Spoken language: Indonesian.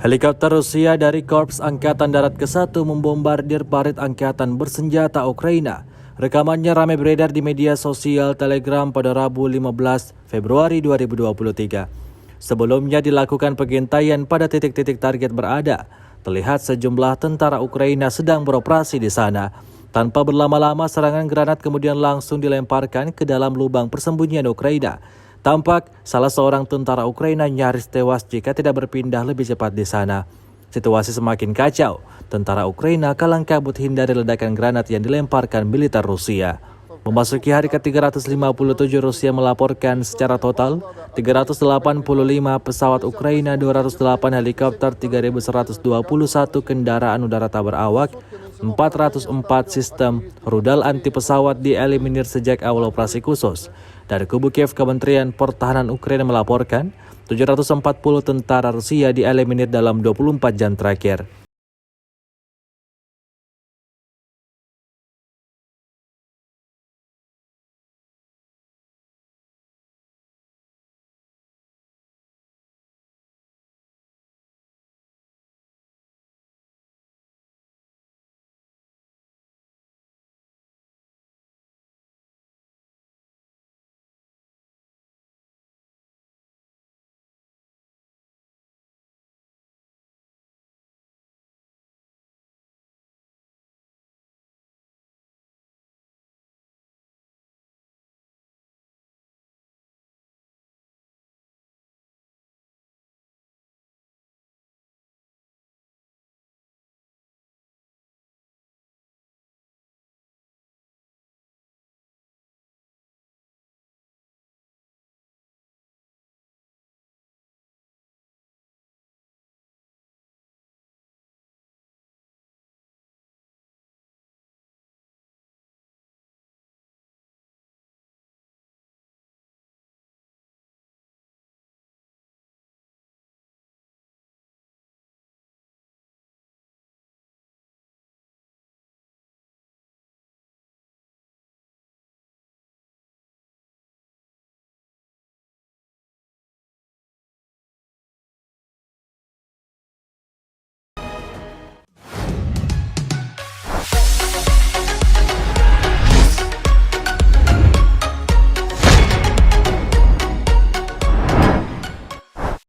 Helikopter Rusia dari Korps Angkatan Darat ke-1 membombardir parit angkatan bersenjata Ukraina. Rekamannya ramai beredar di media sosial Telegram pada Rabu 15 Februari 2023. Sebelumnya dilakukan pengintaian pada titik-titik target berada. Terlihat sejumlah tentara Ukraina sedang beroperasi di sana. Tanpa berlama-lama, serangan granat kemudian langsung dilemparkan ke dalam lubang persembunyian Ukraina. Tampak salah seorang tentara Ukraina nyaris tewas jika tidak berpindah lebih cepat di sana. Situasi semakin kacau. Tentara Ukraina kalang kabut hindari ledakan granat yang dilemparkan militer Rusia. Memasuki hari ke-357, Rusia melaporkan secara total 385 pesawat Ukraina, 208 helikopter, 3.121 kendaraan udara tak berawak, 404 sistem rudal anti pesawat dieliminir sejak awal operasi khusus. Dari kubu Kiev, Kementerian Pertahanan Ukraina melaporkan 740 tentara Rusia dieliminir dalam 24 jam terakhir.